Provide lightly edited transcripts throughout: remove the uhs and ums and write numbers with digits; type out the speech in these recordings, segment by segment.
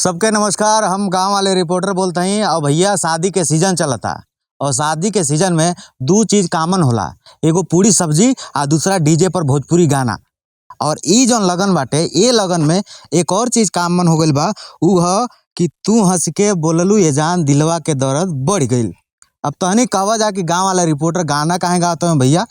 सबके नमस्कार। हम गांव वाले रिपोर्टर बोलते हैं। और भैया शादी के सीजन चलता और शादी के सीजन में दो चीज कॉमन होला, एगो पूरी सब्जी और दूसरा डीजे पर भोजपुरी गाना। और ई जौन लगन बाटे ए लगन में एक और चीज कॉमन हो गइल बा, ऊ ह कि तू हंस के बोललू ये जान दिलवा के दर्द बढ़ गइल। अब तहनी कहवा जा कि गाँव वाले रिपोर्टर गाना काहे गाते हैं भैया?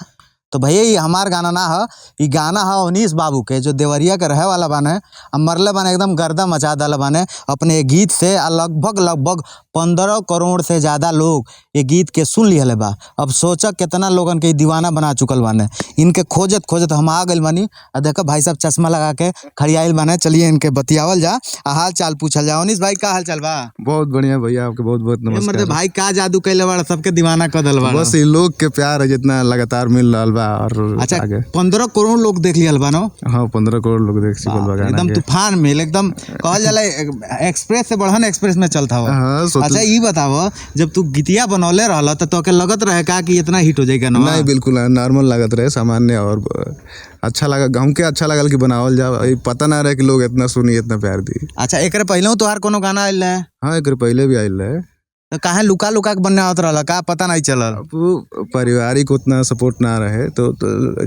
तो भैया ये हमार गाना ना है, ये गाना है अवनीश बाबू के, जो देवरिया के रहे वाला बाने। मरले बाने एकदम गर्दा मचा डाला बाने अपने गीत से। लगभग 15 करोड़ से ज़्यादा लोग ये गीत के सुन लिहले बा। अब सोचा कितना लोगन के दीवाना बना चुकल बाने। इनके खोजत खोजत हम आ गइल बानी। और देखो भाई साहब चश्मा लगा के खड़ियाइल बाने। चलिए इनके बतियावल जा, हाल चाल पूछल जा। अवनीश भाई का हाल चाल बा? बहुत बढ़िया भैया, आपके बहुत बहुत नमस्कार। भाई का जादू कैले बाड़ा, सबके दीवाना कर दल बाड़ा? बस ये लोग के प्यार है जितना लगातार मिल रहा बा। और अच्छा 15 करोड़ लोग देख लियल बा नो? हाँ 15 करोड़ लोग देख चुकल बा। एकदम तूफान में, एकदम कहल जाला एक्सप्रेस से बढ़न एक्सप्रेस में चलता हुआ। अच्छा ये बताओ, जब तू गीतिया बनौले रहला तो तोके लगत रहे का कि इतना हिट हो जाएगा? नहीं बिल्कुल नॉर्मल लागत रहे, सामान्य। और अच्छा लगा, हमके अच्छा लगल कि बनावल जा। पता ना रहे कि लोग इतना सुनी, इतना प्यार दी। अच्छा एकरे पहले तोहार कोनो गाना आइल है? हाँ एक पहले भी आइल है। तो काहे लुका लुका के बनने आवत रहला, का पता नहीं चलल? अब पारिवारिक उतना सपोर्ट ना रहे तो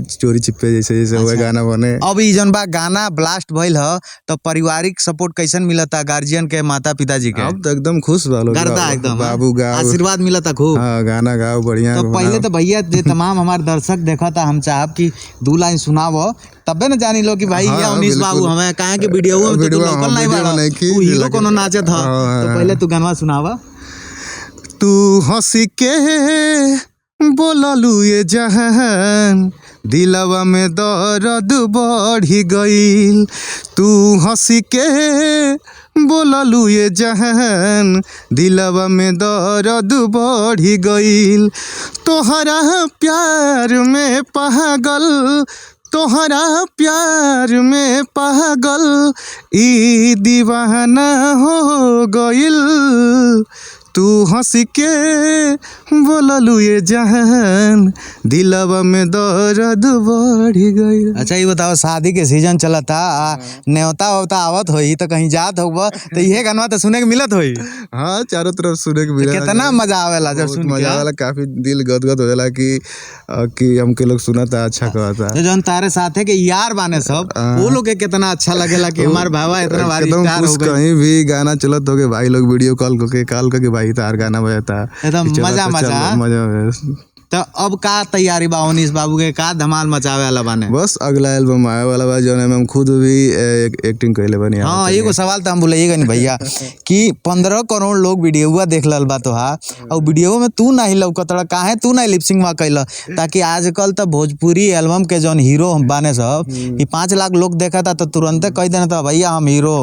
चोरी छिपे जैसे हुए गाना बने। अब ई जन बा गाना ब्लास्ट भइल ह, तो पारिवारिक सपोर्ट कैसन मिलता गार्जियन के, माता पिताजी के? अब तो एकदम खुश बा लोग, एकदम बाबू गाओ, आशीर्वाद मिलता खूब। हाँ गाना गाओ बढ़िया। तो पहले तो भैया जे तमाम हमारे दर्शक देखा था, हम चाहब कि 2 लाइन सुनावो, तबे न जानी लो कि भाई ये अवनीश बाबू हमें काहे के वीडियो में तो लोकल नहीं बाड़ा, तू हीरो कोनो नाचत ह। तो पहले तू गाना सुनावा। तू हंसी के बोललू ये जहान दिलवा में दर्द बढ़ी गइल। तू हंसी के बोललू ये जहान दिलवा में दर्द बढ़ी गइल। तोहरा प्यार में पागल, तोहरा प्यार में पागल ई दीवाना हो गइल। तू हंसी के बोललू ये जहान दिलवा में दर्द बढ़ गई। अच्छा ये बताओ, शादी के सीजन चलता, न्योता वोता आवत होई तो कहीं जात होगा तो ये गाना तो सुने के मिलत होई? हाँ चारों तरफ सुने के मिला। कितना मजा आवेला जब सुन के? मजा आवेला, काफी दिल गदगद हो जाला कि हमके लोग सुनता अच्छा कहता। तो जौन तारे साथे के यार बाने सब, वो लोग के कितना अच्छा लगेला कि हमार भावा इतना भारी स्टार हो गए। कहीं भी गाना चलत होगे भाई लोग वीडियो कॉल करके भाई तार गाना बजाता, एकदम मजा। तो अब का तैयारी बा अवनीश बाबू के, का धमाल मचावे वाला बाने? बस अगला एल्बम आए वाला बा जो हम खुद भी एक्टिंग कइले बानी। हाँ एगो सवाल तो हम बोलेगा नहीं भैया कि 15 करोड़ लोग वीडियोवा देख लल बा तोहार, और वीडियो में तू नहीं लौकतड़ा, काहे तू नहीं लिपसिंग में कैला? ताकि आजकल तो भोजपुरी एल्बम के जौन हीरो बाने सब, ये 5 लाख लोग देखा था तो तुरंत कह देना था भैया हम हीरो।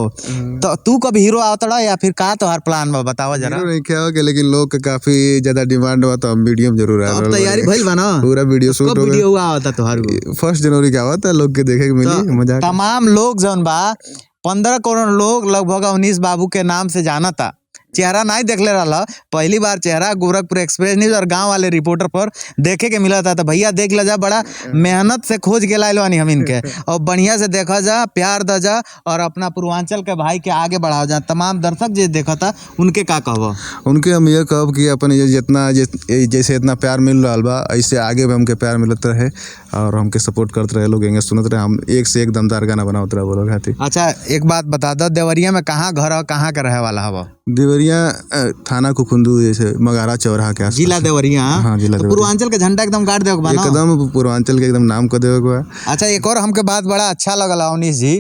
तो तू कब हीरो आवतड़ा या फिर का तोहार प्लान बा, बतावा जरा। नहीं क्या हो के, लेकिन लोग के काफी ज्यादा डिमांड हुआ तो हम वीडियो में जरूर आ। तैयारी भइल बा ना? पूरा वीडियो शूट हो गया। वीडियो आवता तोहार 1 जनवरी का आवता, लोग के देखे के मिली मजा। तमाम लोग जौन बा 15 करोड़ लोग लगभग अवनीश बाबू के नाम से जानता। चेहरा नहीं देख ले रहा, पहली बार चेहरा गोरखपुर एक्सप्रेस न्यूज और गांव वाले रिपोर्टर पर देखे के मिला था। तो भैया देख ला जा, बड़ा मेहनत से खोज के लाइल बानी हम इनके, और बढ़िया से देखा जा, प्यार द जा, और अपना पूर्वांचल के भाई के आगे बढ़ाओ जा। तमाम दर्शक जो देखा था उनके का कहब? उनके हम ये कहब कि अपन जितना जैसे इतना प्यार मिल रहा बा, ऐसे आगे भी हमके प्यार मिलत रहे और हमके सपोर्ट करते रहे लोग, सुनत रहे। हम एक से एक दमदार गाना बनाते रहे बोलो खातिर। अच्छा एक बात बता दो, देवरिया में कहाँ घर है, कहाँ के रहे वाला हवा? देवरिया थाना कुखुंदू, जैसे मगारा चौराहा के आसपास। जिला देवरिया? हाँ जिला देवरिया। पूर्वांचल के झंडा एकदम गाड़ देव, एकदम पूर्वांचल के एकदम नाम कर देव। अच्छा एक और हमके बात बड़ा अच्छा लगला अवनीश जी,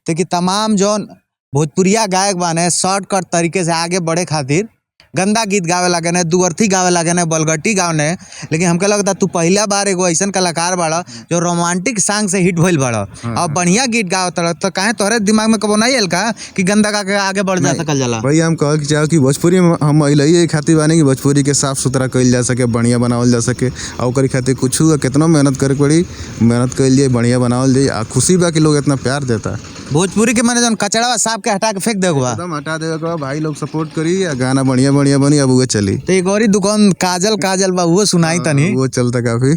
तो कि तमाम जौन भोजपुरिया गायक बाने शॉर्टकट तरीके से आगे बढ़े खातिर गंदा गीत गावे लगे ने, दुअर्थी गावे लगे ने, बलगट्टी गावे, लेकिन हमके लगता तू पहला बार एगो ऐसन कलाकार बाड़ा जो रोमांटिक सॉन्ग से हिट भइल बाड़ा और बढ़िया गीत गावत रह। तो काहे तोहरे दिमाग में कबो नहीं आइल का कि गंदा गा के आगे बढ़ जा सकल जाला? भाई हम कह चाहो कि भोजपुरी में हम अइले खातिर बानी कि भोजपुरी के साफ सुथरा कइल जा सके, बढ़िया बनावल जा सके। और ओकरी खातिर कुछ कितना मेहनत करे पड़ी, मेहनत कइल जाए, बढ़िया बनावल जाए। आ खुशी बा कि लोग इतना प्यार देता। भोजपुरी के मैंने जौन कचड़ा साफ के हटा के फेंक देगो, एकदम हटा देगा भाई, लोग सपोर्ट करी, गाना बढ़िया बढ़िया बनी अब वो चली। तो एक और ही दुकान काजल काजल बा वो सुनाई तनी। वो चलता काफी।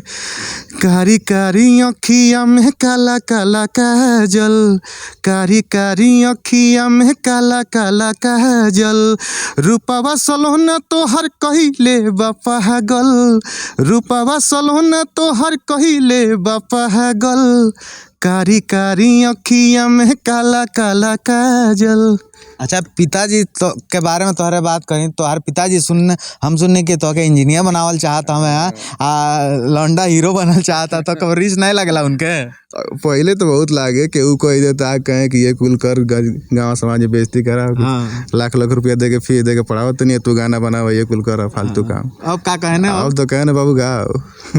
कारी कारी अखिया में काला काला काजल, कारी कारी अखिया में काला काला काजल, रूपवा सलोना तो हर कहिले पागल, रूपवा सलोना तो हर कहिले पागल, कारी कारी अखिया में काला काला काजल। अच्छा पिताजी तो के बारे में तोहरे बात करी, तोहर पिताजी हम सुनने के तो के इंजीनियर बनावल चाहता हमें, लौंडा हीरो बनल चाहता, तो कब रिस्क नहीं लगला उनके? पहले तो बहुत लागे कि ऊ कोई देता कहे कि ये कुल कर गाँव समाज में बेइज्जती करा। हाँ। लाख लाख रुपया दे के फीस दे के पढ़ावत नहीं, तू गाना बनावा ये कुल कर फालतू काम। अब का कहने? अब तो कहने बाबू गाओ।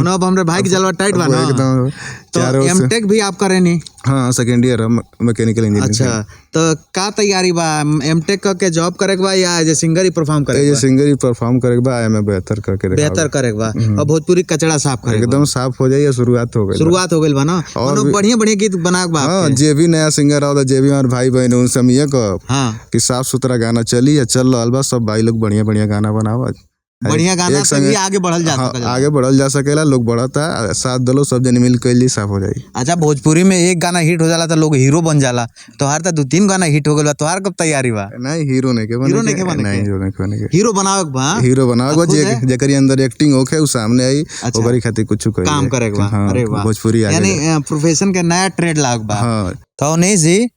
अब हमरे भाई की जलवा टाइट बना एकदम। तो एमटेक भी आप करे नहीं? हाँ सेकेंड ईयर मैकेनिकल इंजीनियरिंग। अच्छा तो का तैयारी बा एमटेक के जॉब करे के बा या एज सिंगर ही परफॉर्म करे? ये सिंगर ही परफॉर्म करे के बा, एमे बेहतर करके बेहतर करे के बा और भोजपुरी कचड़ा साफ करे एकदम साफ हो जाइए। शुरुआत हो गई बा ना, और बढ़िया बढ़िया गीत बना के बा। हाँ जे भी नया सिंगर आओ, जे भी हमारे भाई बहन उनसे हम ये कहो कि साफ सुथरा गाना चली या चल रहा बा, सब भाई लोग बढ़िया बढ़िया गाना बनावा, बढ़िया गाना से भी आगे बढ़ल जा सकेला। आगे बढ़ल जा सकेला, लोग बढ़ता साथ दलो सब जन मिल के साफ हो जाई। अच्छा भोजपुरी में एक गाना हिट हो जाला तो लोग हीरो बन जाला, तोहार तो 2-3 गाना हिट हो गइल बा, तोहार कब तैयारी बा? नहीं हीरो नहीं के हीरो बनावे के बा। हीरो बनावे के जेकरी अंदर एक्टिंग होखे उ सामने आई, ओकरी खातिर कुछ काम करे के बा। अरे वाह, भोजपुरी यानी प्रोफेशन के नया ट्रेड लाग बा। तो उन्हीं जी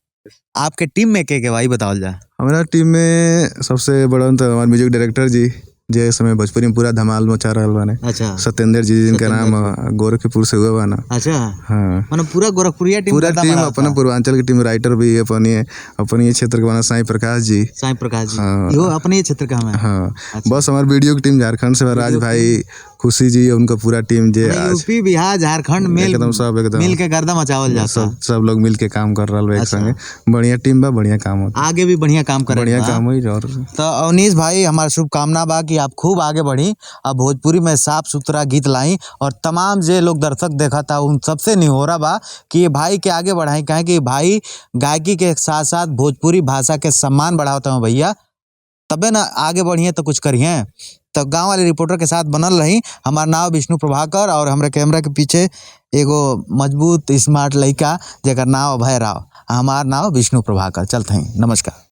आपके टीम में के भाई बतावल जा? हमारा टीम में सबसे बड़ा तो हमारे म्यूजिक डायरेक्टर जी, जे समय भोजपुरी में पूरा धमाल मचा रहल बाने। अच्छा सत्येंद्र जी जिनका नाम गोरखपुर से हुआ बा ना। अच्छा हाँ माने पूरा गोरखपुरिया टीम, पूरा टीम अपना पूर्वांचल की टीम। राइटर भी अपनी क्षेत्र के बना साईं प्रकाश जी। हाँ यो अपने क्षेत्र का है। हाँ बस हमारे वीडियो की टीम झारखंड से राज भाई, खुशी जी, उनका पूरा टीम जे यूपी बिहार झारखंड में एकदम मिल के गर्दा मचावल जाता। सब लोग मिल के काम कर रहा है एक संगे। बढ़िया टीम बा, बढ़िया काम होता, आगे भी बढ़िया काम करे, बढ़िया काम हुई। और तो अवनीश भाई हमारा शुभकामना बा कि आप खूब आगे बढ़ी, अब भोजपुरी में साफ सुथरा गीत लाई और तमाम जे लोग दर्शक देखा था उन सबसे निहोरा बा कि ये भाई के आगे बढ़ाई, कहें कि भाई गायकी के साथ साथ भोजपुरी भाषा के सम्मान बढ़ाता हूँ भैया, तबे ना आगे बढ़िए तो कुछ करिए। तो गांव वाले रिपोर्टर के साथ बनल रही। हमारा नाम विष्णु प्रभाकर और हमारे कैमरा के पीछे एगो मजबूत स्मार्ट लड़का जेकर नाम अभय राव, हमार नाम विष्णु प्रभाकर। चलते हैं, नमस्कार।